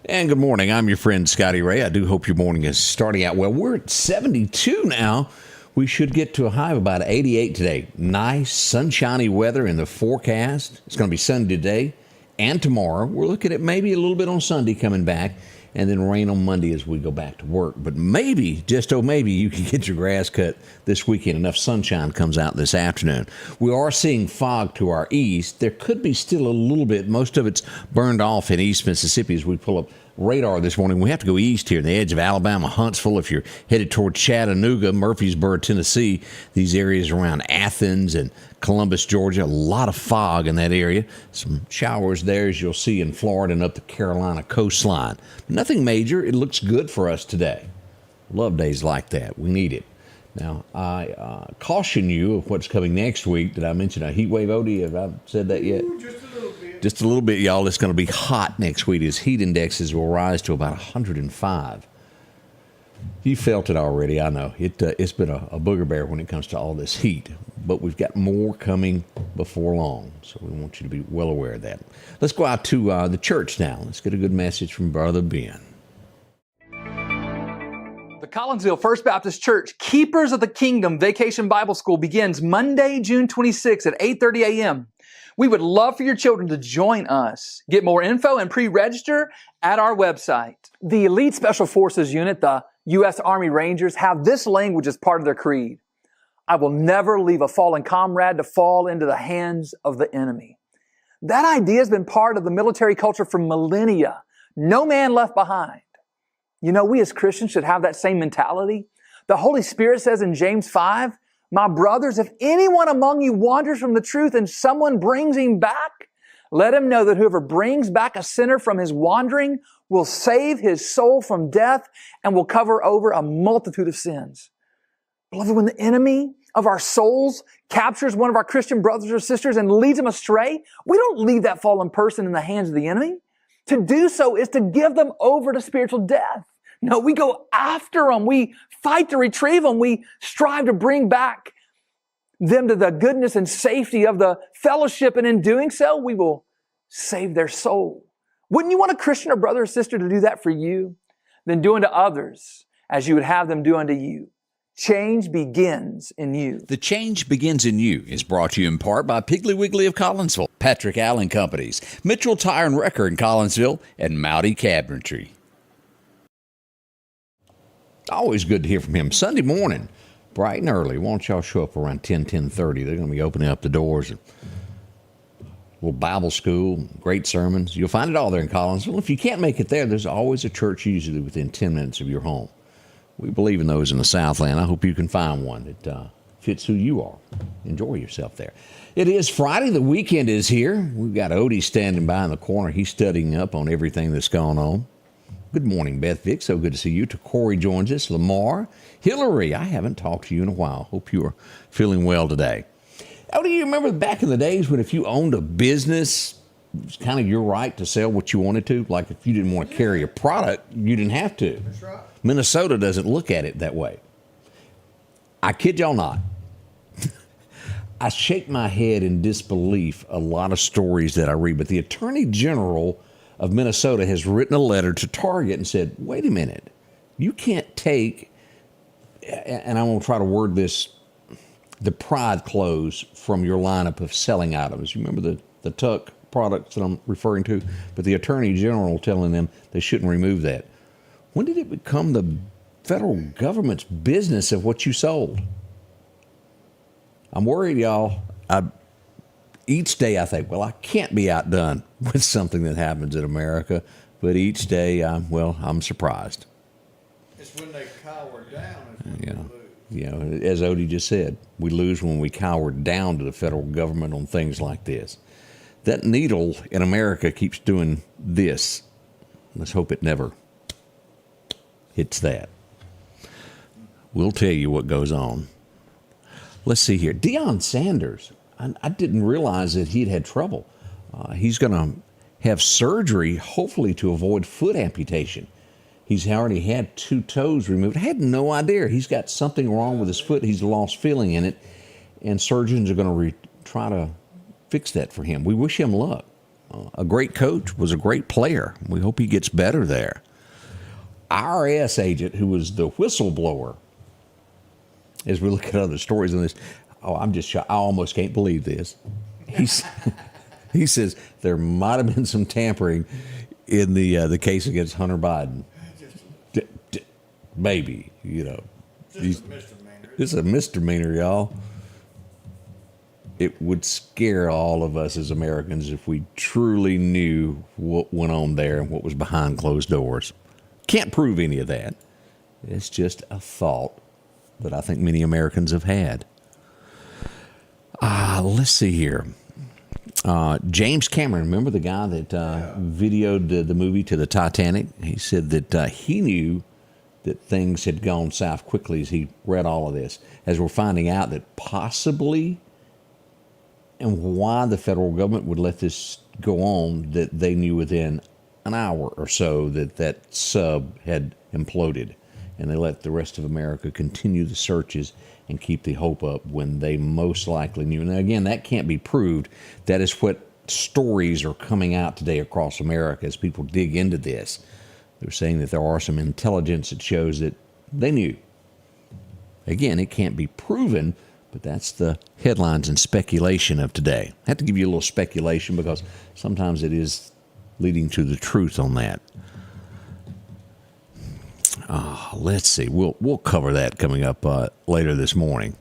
And good morning. I'm your friend Scotty Ray. I do hope your morning is starting out well. We're at 72 now. We should get to a high of about 88 today. Nice, sunshiny weather in the forecast. It's going to be sunny today and tomorrow. We're looking at maybe a little bit on Sunday coming back, and then rain on Monday as we go back to work. But maybe, maybe, you can get your grass cut this weekend. Enough sunshine comes out this afternoon. We are seeing fog to our east. There could be still a little bit. Most of it's burned off in East Mississippi as we pull up radar this morning. We have to go east here, in the edge of Alabama, Huntsville. If you're headed toward Chattanooga, Murfreesboro, Tennessee, these areas around Athens and Columbus, Georgia, a lot of fog in that area. Some showers there, as you'll see in Florida and up the Carolina coastline. Nothing major. It looks good for us today. Love days like that. We need it. Now, I caution you of what's coming next week. Did I mention a heat wave, Odie? Have I said that yet? Just a little bit. Just a little bit, y'all. It's going to be hot next week as heat indexes will rise to about 105. You felt it already, I know. It's been a booger bear when it comes to all this heat. But we've got more coming before long, so we want you to be well aware of that. Let's go out to the church now. Let's get a good message from Brother Ben. The Collinsville First Baptist Church Keepers of the Kingdom Vacation Bible School begins Monday, June 26th at 8:30 a.m. We would love for your children to join us. Get more info and pre-register at our website. The Elite Special Forces Unit, the U.S. Army Rangers, have this language as part of their creed. I will never leave a fallen comrade to fall into the hands of the enemy. That idea has been part of the military culture for millennia. No man left behind. You know, we as Christians should have that same mentality. The Holy Spirit says in James 5, "My brothers, if anyone among you wanders from the truth and someone brings him back, let him know that whoever brings back a sinner from his wandering will save his soul from death and will cover over a multitude of sins." Beloved, when the enemy of our souls captures one of our Christian brothers or sisters and leads them astray, we don't leave that fallen person in the hands of the enemy. To do so is to give them over to spiritual death. No, we go after them. We fight to retrieve them. We strive to bring back them to the goodness and safety of the fellowship. And in doing so, we will save their soul. Wouldn't you want a Christian or brother or sister to do that for you? Then do unto others as you would have them do unto you. Change begins in you. The Change Begins in You is brought to you in part by Piggly Wiggly of Collinsville, Patrick Allen Companies, Mitchell Tire and Wrecker in Collinsville, and Mowdy Cabinetry. Always good to hear from him. Sunday morning, bright and early. Why don't y'all show up around 10:30? They're going to be opening up the doors. And little Bible school, great sermons. You'll find it all there in Collinsville. If you can't make it there, there's always a church usually within 10 minutes of your home. We believe in those in the Southland. I hope you can find one that fits who you are. Enjoy yourself there. It is Friday. The weekend is here. We've got Odie standing by in the corner. He's studying up on everything that's going on. Good morning, Beth Vick. So good to see you. Corey joins us. Lamar. Hillary, I haven't talked to you in a while. Hope you are feeling well today. How do you remember back in the days when if you owned a business, it was kind of your right to sell what you wanted to? Like if you didn't want to carry a product, you didn't have to. That's right. Minnesota doesn't look at it that way. I kid y'all not. I shake my head in disbelief a lot of stories that I read, but the Attorney General of Minnesota has written a letter to Target and said, wait a minute, you can't take, and I'm going to try to word this, the Pride clothes from your lineup of selling items. You remember the Tuck products that I'm referring to? But the Attorney General telling them they shouldn't remove that. When did it become the federal government's business of what you sold? I'm worried, y'all. Each day I think, well, I can't be outdone with something that happens in America. But each day, I'm surprised. It's when they cower down is when Yeah. they lose. You know, as Odie just said, we lose when we cower down to the federal government on things like this. That needle in America keeps doing this. Let's hope it never hits that. We'll tell you what goes on. Let's see here. Deion Sanders. I didn't realize that he'd had trouble. He's going to have surgery, hopefully to avoid foot amputation. He's already had 2 toes removed. I had no idea. He's got something wrong with his foot. He's lost feeling in it, and surgeons are going to try to fix that for him. We wish him luck. a great coach, was a great player. We hope he gets better there. IRS agent who was the whistleblower, as we look at other stories in this, I'm just shocked. I almost can't believe this. He says there might have been some tampering in the case against Hunter Biden. Maybe, Just a misdemeanor. This is a misdemeanor, y'all. It would scare all of us as Americans if we truly knew what went on there and what was behind closed doors. Can't prove any of that. It's just a thought that I think many Americans have had. Let's see here. James Cameron, remember the guy that videoed the movie to the Titanic? He said that he knew that things had gone south quickly as he read all of this. As we're finding out that possibly, and why the federal government would let this go on, that they knew within an hour or so that sub had imploded. And they let the rest of America continue the searches and keep the hope up when they most likely knew. Now, again, that can't be proved. That is what stories are coming out today across America as people dig into this. They're saying that there are some intelligence that shows that they knew. Again, it can't be proven, but that's the headlines and speculation of today. I have to give you a little speculation because sometimes it is leading to the truth on that. Let's see. We'll cover that coming up later this morning.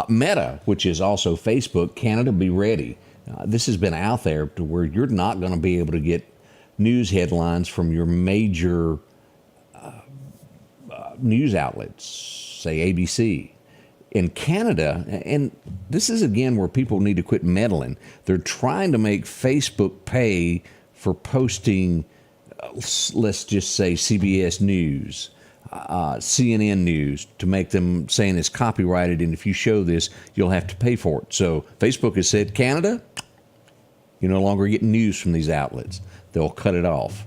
Meta, which is also Facebook, Canada, be ready. This has been out there to where you're not going to be able to get news headlines from your major news outlets, say ABC. In Canada, and this is again where people need to quit meddling, they're trying to make Facebook pay for posting, let's just say CBS News, CNN News, to make them saying it's copyrighted, and if you show this, you'll have to pay for it. So Facebook has said, Canada, you're no longer getting news from these outlets. They'll cut it off.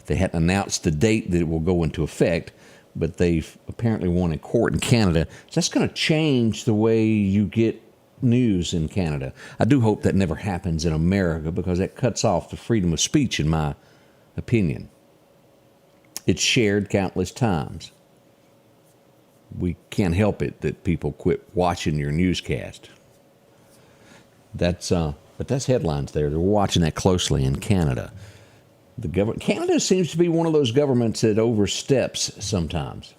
They hadn't announced the date that it will go into effect, but they've apparently won in court in Canada. So that's going to change the way you get news in Canada. I do hope that never happens in America because that cuts off the freedom of speech, in my opinion. It's shared countless times. We can't help it that people quit watching your newscast. But that's headlines there. They're watching that closely in Canada. Canada seems to be one of those governments that oversteps sometimes.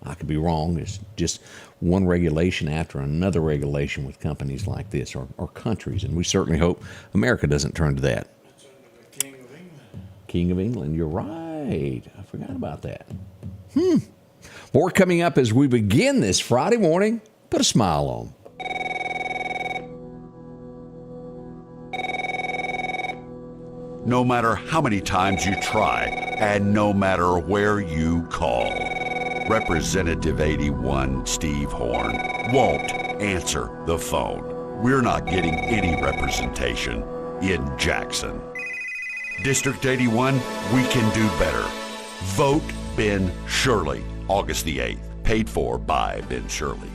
I could be wrong. It's just one regulation after another regulation with companies like this or countries, and we certainly hope America doesn't turn to that. It's under the King of England. King of England, you're right. I forgot about that. More coming up as we begin this Friday morning. Put a smile on. No matter how many times you try, and no matter where you call, Representative 81 Steve Horn won't answer the phone. We're not getting any representation in Jackson. District 81, we can do better. Vote Ben Shirley, August the 8th. Paid for by Ben Shirley.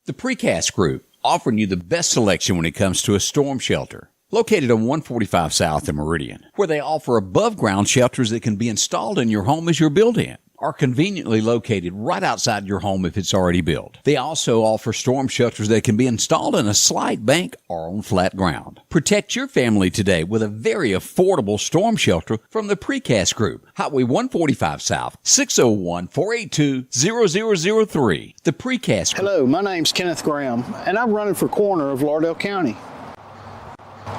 The Precast Group, offering you the best selection when it comes to a storm shelter. Located on 145 South in Meridian, where they offer above-ground shelters that can be installed in your home as you're built-in, or conveniently located right outside your home if it's already built. They also offer storm shelters that can be installed in a slight bank or on flat ground. Protect your family today with a very affordable storm shelter from the Precast Group. Highway 145 South, 601-482-0003. The Precast Group. Hello, my name's Kenneth Graham, and I'm running for coroner of Lauderdale County.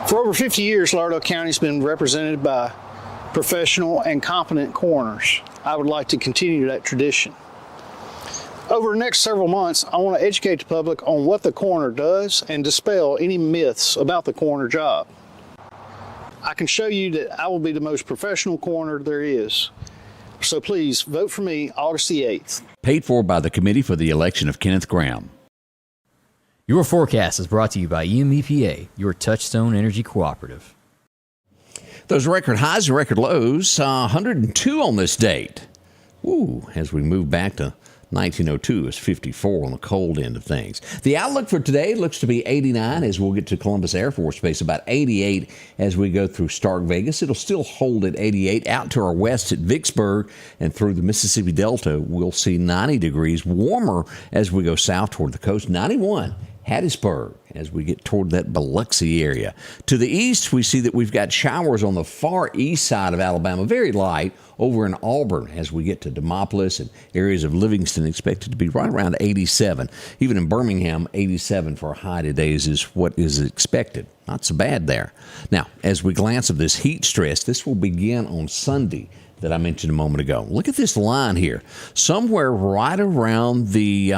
For over 50 years, Lauderdale County's been represented by professional and competent coroners. I would like to continue that tradition. Over the next several months, I want to educate the public on what the coroner does and dispel any myths about the coroner job. I can show you that I will be the most professional coroner there is. So please vote for me August the 8th. Paid for by the Committee for the Election of Kenneth Graham. Your forecast is brought to you by EMEPA, your Touchstone Energy Cooperative. Those record highs and record lows, 102 on this date. Ooh, as we move back to 1902 is 54 on the cold end of things. The outlook for today looks to be 89 as we'll get to Columbus Air Force Base, about 88 as we go through Stark, Vegas. It'll still hold at 88 out to our west at Vicksburg and through the Mississippi Delta. We'll see 90 degrees warmer as we go south toward the coast, 91. Hattiesburg as we get toward that Biloxi area. To the east, we see that we've got showers on the far east side of Alabama, very light, over in Auburn as we get to Demopolis and areas of Livingston, expected to be right around 87. Even in Birmingham, 87 for a high today is what is expected. Not so bad there. Now, as we glance at this heat stress, this will begin on Sunday that I mentioned a moment ago. Look at this line here. Somewhere right around the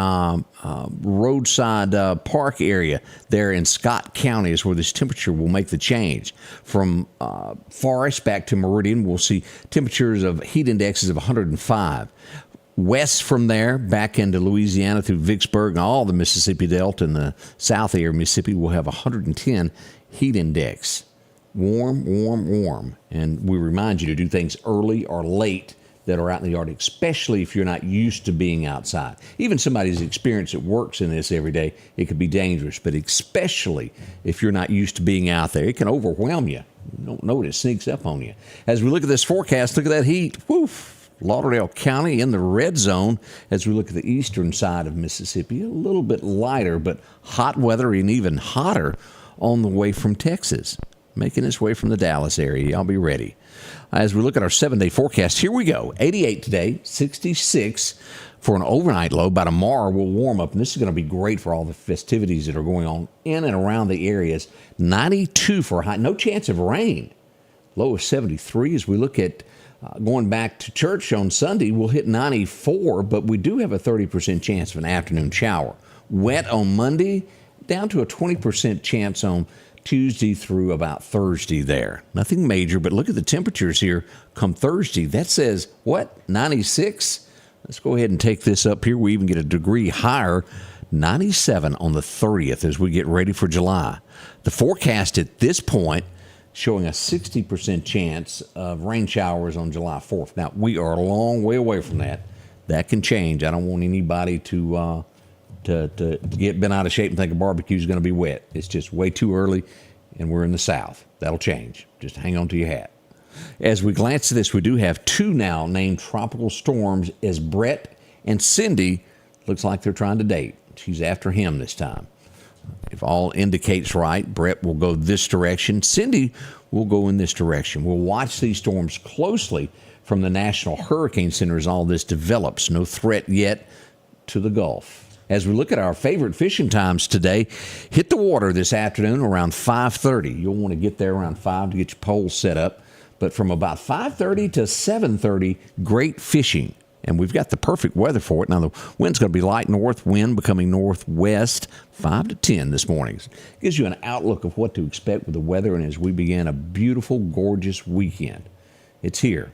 roadside park area there in Scott County is where this temperature will make the change. From Forest back to Meridian, we'll see temperatures of heat indexes of 105. West from there, back into Louisiana through Vicksburg and all the Mississippi Delta and the south area of Mississippi will have 110 heat index. Warm, warm, warm. And we remind you to do things early or late that are out in the yard, especially if you're not used to being outside. Even somebody's experience that works in this every day, it could be dangerous, but especially if you're not used to being out there, it can overwhelm you. You don't know it sneaks up on you. As we look at this forecast, look at that heat. Woof! Lauderdale County in the red zone as we look at the eastern side of Mississippi. A little bit lighter, but hot weather and even hotter on the way from Texas. Making its way from the Dallas area. Y'all be ready. As we look at our 7-day forecast, here we go. 88 today, 66 for an overnight low. By tomorrow, we'll warm up, and this is going to be great for all the festivities that are going on in and around the areas. 92 for a high. No chance of rain. Low of 73. As we look at going back to church on Sunday, we'll hit 94, but we do have a 30% chance of an afternoon shower. Wet on Monday, down to a 20% chance on Tuesday through about Thursday there. Nothing major, but look at the temperatures here come Thursday. That says, what, 96? Let's go ahead and take this up here. We even get a degree higher, 97 on the 30th as we get ready for July. The forecast at this point showing a 60% chance of rain showers on July 4th. Now, we are a long way away from that. That can change. I don't want anybody to get bent out of shape and think a barbecue is going to be wet. It's just way too early, and we're in the South. That'll change. Just hang on to your hat. As we glance at this, we do have two now named tropical storms as Brett and Cindy looks like they're trying to date. She's after him this time. If all indicates right, Brett will go this direction. Cindy will go in this direction. We'll watch these storms closely from the National Hurricane Center as all this develops. No threat yet to the Gulf. As we look at our favorite fishing times today, hit the water this afternoon around 5:30. You'll want to get there around 5 to get your poles set up. But from about 5:30 to 7:30, great fishing. And we've got the perfect weather for it. Now, the wind's going to be light north wind, becoming northwest, 5 to 10 this morning. Gives you an outlook of what to expect with the weather and as we begin a beautiful, gorgeous weekend. It's here.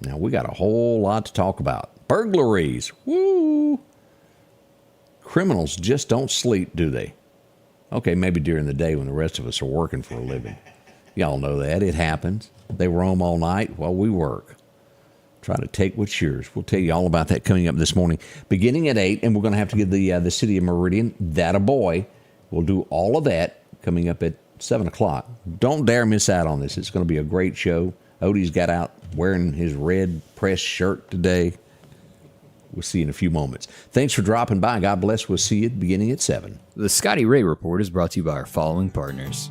Now, we got a whole lot to talk about. Burglaries. Woo! Criminals just don't sleep, do they? Okay, maybe during the day when the rest of us are working for a living. Y'all know that. It happens. They roam all night while we work. Try to take what's yours. We'll tell you all about that coming up this morning, beginning at 8, and we're going to have to give the city of Meridian that a boy. We'll do all of that coming up at 7 o'clock. Don't dare miss out on this. It's going to be a great show. Odie's got out wearing his red press shirt today. We'll see you in a few moments. Thanks for dropping by. God bless. We'll see you beginning at 7. The Scotty Ray Report is brought to you by our following partners: